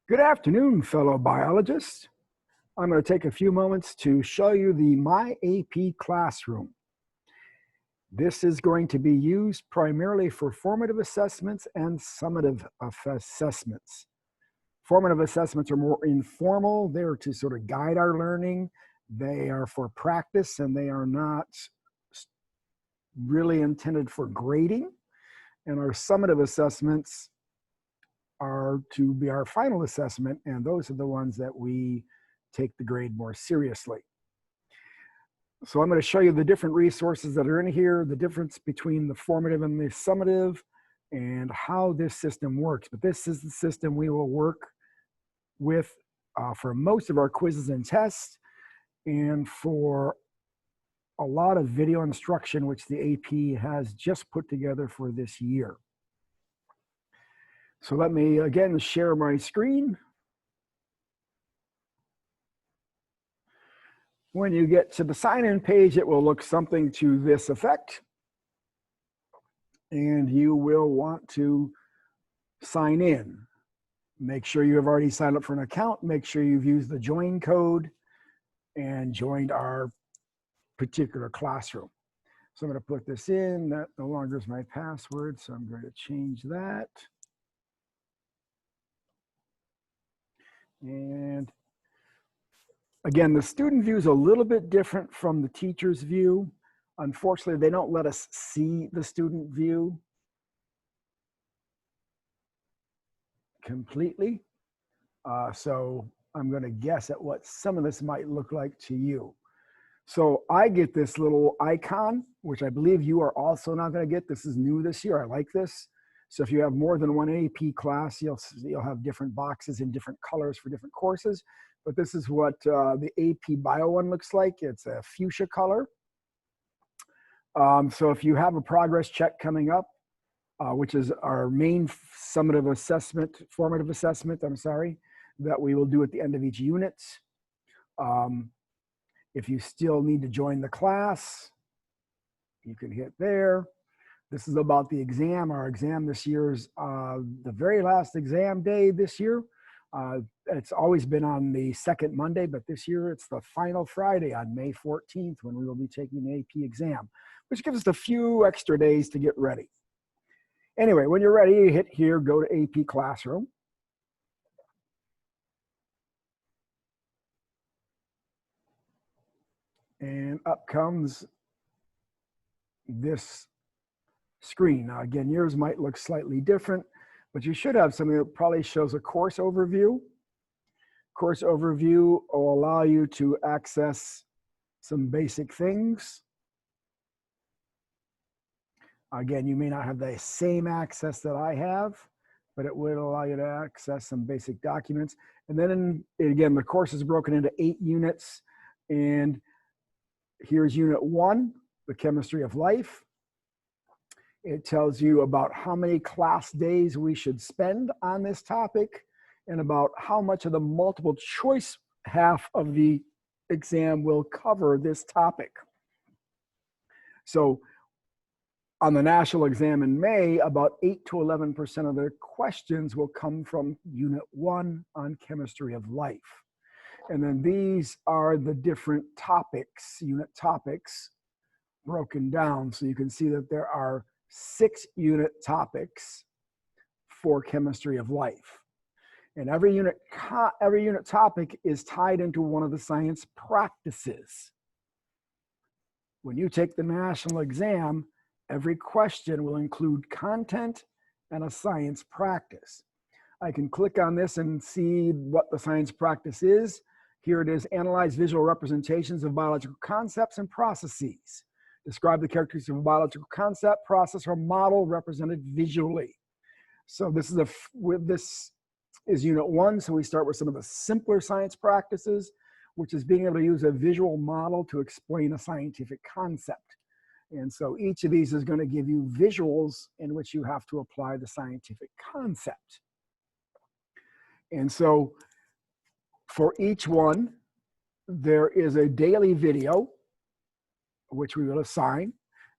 Good afternoon, fellow biologists. I'm going to take a few moments to show you the My AP Classroom. This is going to be used primarily for formative assessments and summative assessments. Formative assessments are more informal. They're to sort of guide our learning. They are for practice, and they are not really intended for grading. And our summative assessments are to be our final assessment, and those are the ones that we take the grade more seriously. So I'm going to show you the different resources that are in here, the difference between the formative and the summative, and how this system works. But this is the system we will work with for most of our quizzes and tests, and for a lot of video instruction, which the AP has just put together for this year. So let me again share my screen. When you get to the sign-in page, it will look something to this effect. And you will want to sign in. Make sure you have already signed up for an account. Make sure you've used the join code and joined our particular classroom. So I'm going to put this in. That no longer is my password, so I'm going to change that. And again, the student view is a little bit different from the teacher's view. Unfortunately, they don't let us see the student view completely. So I'm going to guess at what some of this might look like to you. So I get this little icon, which I believe you are also not going to get. This is new this year. I like this. So if you have more than one AP class, you'll have different boxes in different colors for different courses. But this is what the AP Bio one looks like. It's a fuchsia color. So if you have a progress check coming up, which is our main summative assessment, formative assessment, that we will do at the end of each unit. If you still need to join the class, you can hit there. This is about the exam. Our exam this year is the very last exam day this year. It's always been on the second Monday, but this year it's the final Friday on May 14th when we will be taking the AP exam, which gives us a few extra days to get ready. Anyway, when you're ready, you hit here, go to AP Classroom. And up comes this screen. Now, again, yours might look slightly different, but you should have something that probably shows a course overview. Course overview will allow you to access some basic things. Again, you may not have the same access that I have, but it will allow you to access some basic documents. And then again, the course is broken into 8 units. And here's unit 1, the chemistry of life. It tells you about how many class days we should spend on this topic and about how much of the multiple choice half of the exam will cover this topic. So on the national exam in May, about 8 to 11% of the questions will come from unit 1 on chemistry of life. And then these are the different topics, unit topics, broken down. So you can see that there are 6 unit topics for chemistry of life. And every unit topic is tied into one of the science practices. When you take the national exam, every question will include content and a science practice. I can click on this and see what the science practice is. Here it is: analyze visual representations of biological concepts and processes. Describe the characteristics of a biological concept, process, or model represented visually. So this is unit 1. So we start with some of the simpler science practices, which is being able to use a visual model to explain a scientific concept. And so each of these is going to give you visuals in which you have to apply the scientific concept. And so for each one, there is a daily video, which we will assign.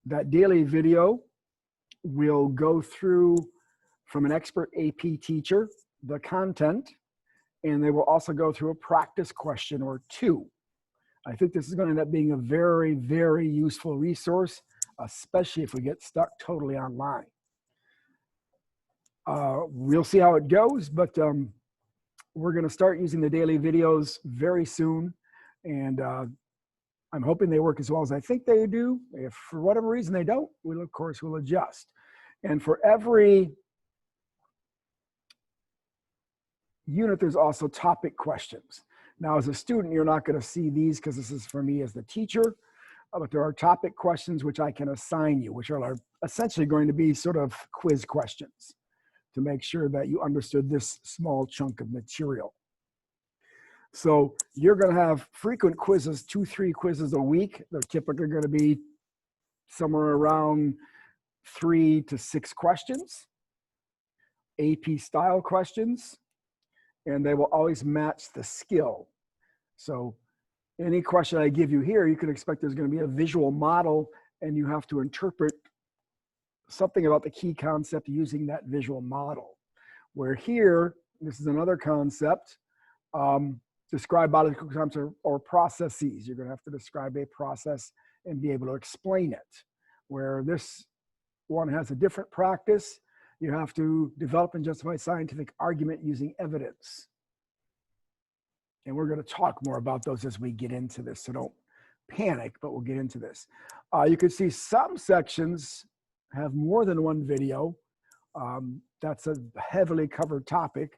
That daily video will go through from an expert AP teacher, the content, and they will also go through a practice question or two. I think this is going to end up being a very, very useful resource, especially if we get stuck totally online. We'll see how it goes, but we're going to start using the daily videos very soon, and I'm hoping they work as well as I think they do. If for whatever reason they don't, we'll of course will adjust. And for every unit, there's also topic questions. Now, as a student, you're not going to see these because this is for me as the teacher, but there are topic questions which I can assign you, which are essentially going to be sort of quiz questions to make sure that you understood this small chunk of material. So you're going to have frequent quizzes, 2-3 quizzes a week. They're typically going to be somewhere around 3 to 6 questions, AP style questions, and they will always match the skill. So any question I give you here, you can expect there's going to be a visual model, and you have to interpret something about the key concept using that visual model. Where here, this is another concept, describe biological concepts or processes. You're going to have to describe a process and be able to explain it. Where this one has a different practice, you have to develop and justify scientific argument using evidence. And we're going to talk more about those as we get into this, so don't panic, but we'll get into this. You can see some sections have more than one video. That's a heavily covered topic,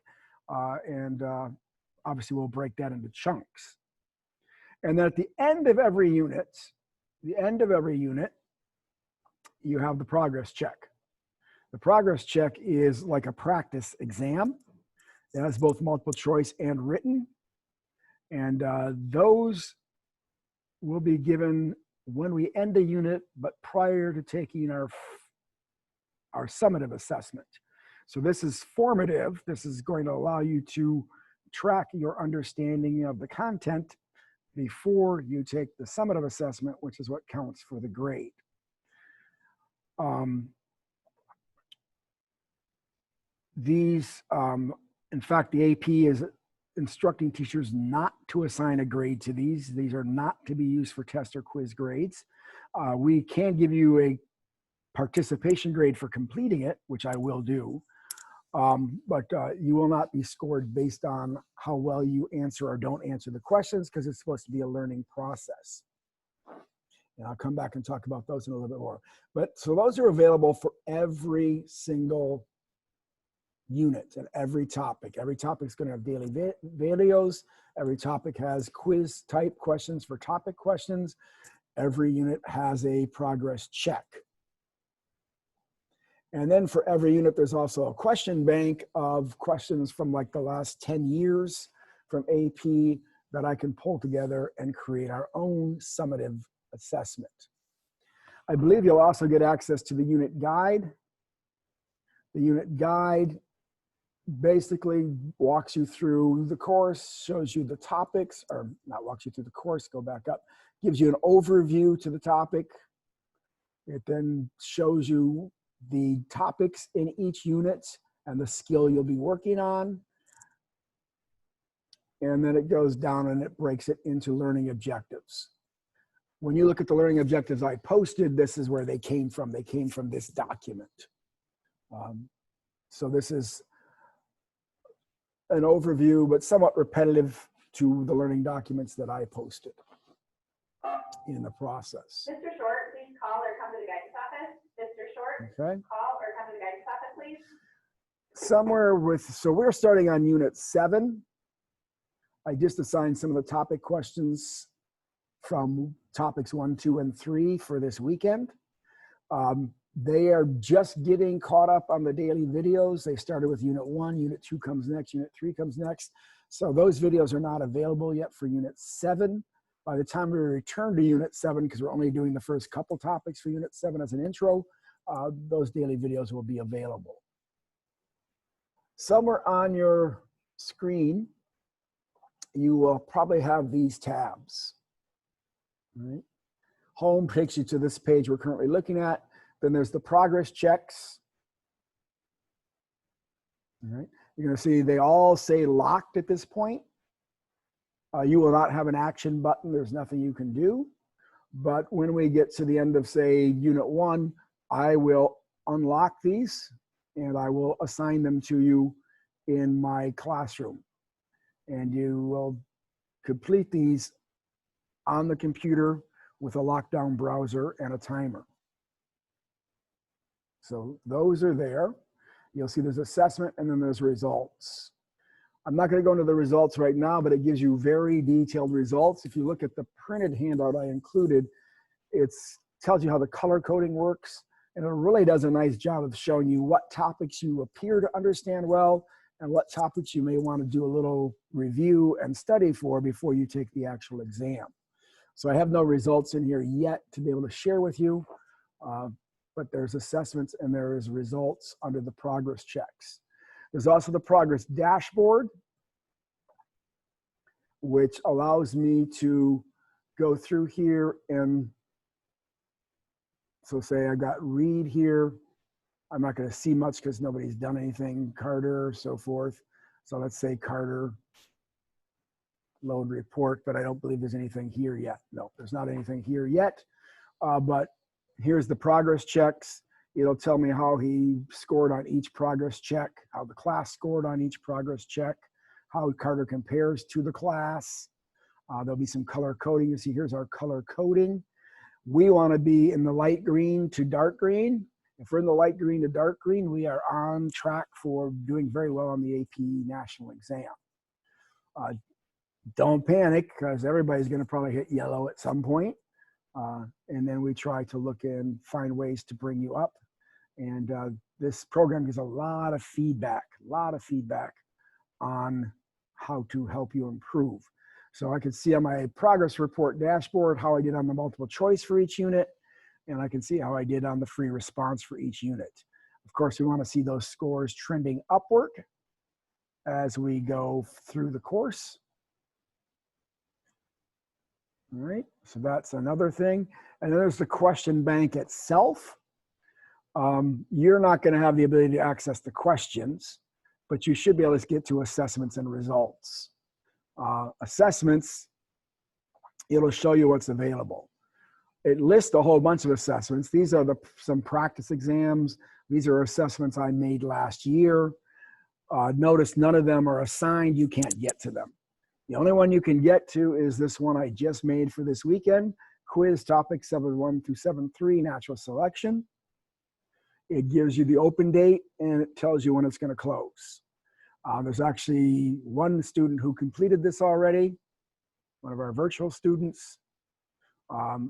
and obviously we'll break that into chunks. And then at the end of every unit, you have the progress check. The progress check is like a practice exam. It has both multiple choice and written. And those will be given when we end a unit, but prior to taking our summative assessment. So this is formative. This is going to allow you to track your understanding of the content before you take the summative assessment, which is what counts for the grade. In fact, the AP is instructing teachers not to assign a grade to these. These are not to be used for test or quiz grades. We can give you a participation grade for completing it, which I will do, but you will not be scored based on how well you answer or don't answer the questions, because it's supposed to be a learning process. And I'll come back and talk about those in a little bit more. But so those are available for every single unit and every topic. Every topic is going to have daily videos. Every topic has quiz type questions for topic questions. Every unit has a progress check. And then for every unit, there's also a question bank of questions from like the last 10 years from AP that I can pull together and create our own summative assessment. I believe you'll also get access to the unit guide. The unit guide basically walks you through the course, shows you the topics, or not walks you through the course, go back up, gives you an overview to the topic. It then shows you the topics in each unit and the skill you'll be working on. And then it goes down and it breaks it into learning objectives. When you look at the learning objectives I posted, this is where they came from. They came from this document. So this is an overview, but somewhat repetitive to the learning documents that I posted in the process. Mr. Short, please call or come to the guidance office. Mr. Short, okay. Call or come to the guidance office, please. So we're starting on unit 7. I just assigned some of the topic questions from topics 1, 2, and 3 for this weekend. They are just getting caught up on the daily videos. They started with unit 1, unit 2 comes next, unit 3 comes next. So those videos are not available yet for unit 7. By the time we return to unit 7, because we're only doing the first couple topics for unit 7 as an intro, those daily videos will be available. Somewhere on your screen, you will probably have these tabs. Right? Home takes you to this page we're currently looking at. Then there's the progress checks. All right. You're going to see they all say locked at this point. You will not have an action button. There's nothing you can do. But when we get to the end of, say, Unit 1, I will unlock these and I will assign them to you in my classroom. And you will complete these on the computer with a lockdown browser and a timer. So those are there. You'll see there's assessment and then there's results. I'm not going to go into the results right now, but it gives you very detailed results. If you look at the printed handout I included, it tells you how the color coding works, and it really does a nice job of showing you what topics you appear to understand well and what topics you may want to do a little review and study for before you take the actual exam. So I have no results in here yet to be able to share with you, but there's assessments and there is results under the progress checks. There's also the progress dashboard, which allows me to go through here and so say I got read here. I'm not going to see much because nobody's done anything, Carter, so forth. So let's say Carter, load report, but I don't believe there's anything here yet. No, there's not anything here yet, but here's the progress checks. It'll tell me how he scored on each progress check, how the class scored on each progress check, how Carter compares to the class. There'll be some color coding. You see, here's our color coding. We want to be in the light green to dark green. If we're in the light green to dark green, we are on track for doing very well on the AP national exam. Don't panic, because everybody's going to probably hit yellow at some point. And then we try to look and find ways to bring you up. And this program gives a lot of feedback on how to help you improve. So I can see on my progress report dashboard how I did on the multiple choice for each unit, and I can see how I did on the free response for each unit. Of course, we want to see those scores trending upward as we go through the course. All right, so that's another thing. And then there's the question bank itself. You're not going to have the ability to access the questions, but you should be able to get to assessments and results. Assessments, it'll show you what's available. It lists a whole bunch of assessments. These are some practice exams. These are assessments I made last year. Notice none of them are assigned. You can't get to them. The only one you can get to is this one I just made for this weekend, quiz topic 7.1 through 7.3, natural selection. It gives you the open date and it tells you when it's going to close. There's actually one student who completed this already, one of our virtual students.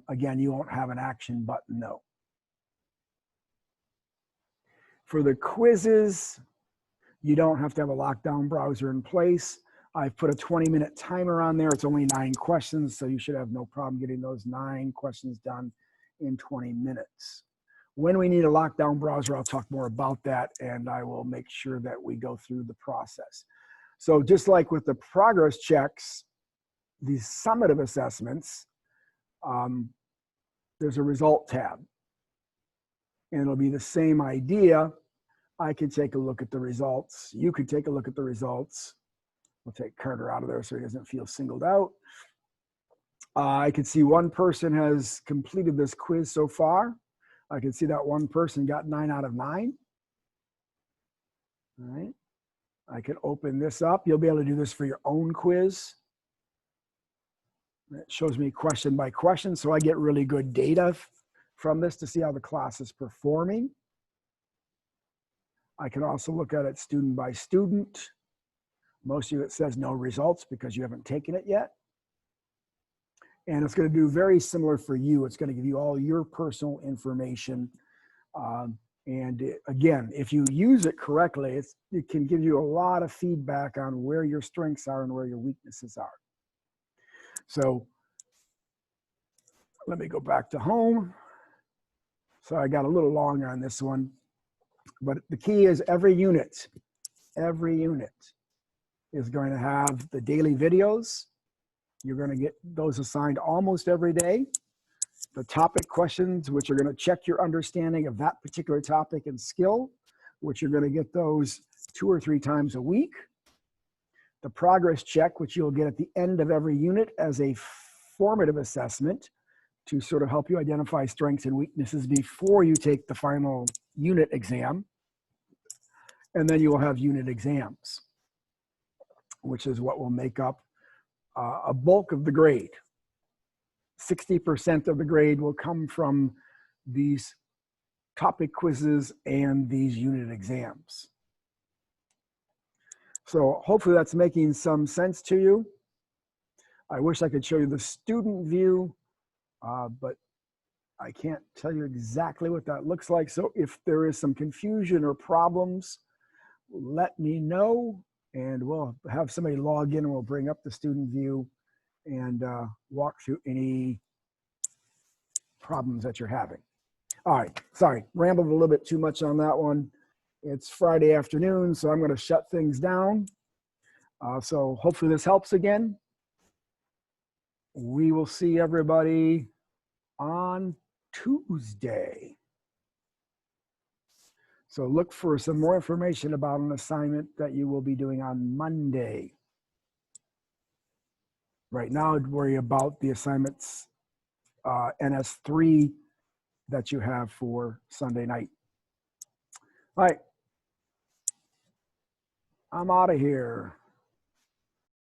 Again, you won't have an action button, no. For the quizzes, you don't have to have a lockdown browser in place. I've put a 20-minute timer on there. It's only 9 questions, so you should have no problem getting those 9 questions done in 20 minutes. When we need a lockdown browser, I'll talk more about that, and I will make sure that we go through the process. So just like with the progress checks, these summative assessments, there's a result tab. And it'll be the same idea. I can take a look at the results. You could take a look at the results. We'll take Carter out of there so he doesn't feel singled out. I can see one person has completed this quiz so far. I can see that one person got 9 out of 9. All right. I can open this up. You'll be able to do this for your own quiz. It shows me question by question, so I get really good data from this to see how the class is performing. I can also look at it student by student. Most of it says no results because you haven't taken it yet. And it's going to do very similar for you. It's going to give you all your personal information. Again, if you use it correctly, it can give you a lot of feedback on where your strengths are and where your weaknesses are. So let me go back to home. So I got a little longer on this one. But the key is every unit is going to have the daily videos. You're going to get those assigned almost every day. The topic questions, which are going to check your understanding of that particular topic and skill, which you're going to get those 2 or 3 times a week. The progress check, which you'll get at the end of every unit as a formative assessment to sort of help you identify strengths and weaknesses before you take the final unit exam. And then you will have unit exams, which is what will make up a bulk of the grade. 60% of the grade will come from these topic quizzes and these unit exams. So hopefully that's making some sense to you. I wish I could show you the student view, but I can't tell you exactly what that looks like. So if there is some confusion or problems, let me know, and we'll have somebody log in and we'll bring up the student view and walk through any problems that you're having. All right, sorry, rambled a little bit too much on that one. It's Friday afternoon, so I'm going to shut things down. So hopefully this helps again. We will see everybody on Tuesday. So look for some more information about an assignment that you will be doing on Monday. Right now, I'd worry about the assignments NS3 that you have for Sunday night. All right, I'm out of here.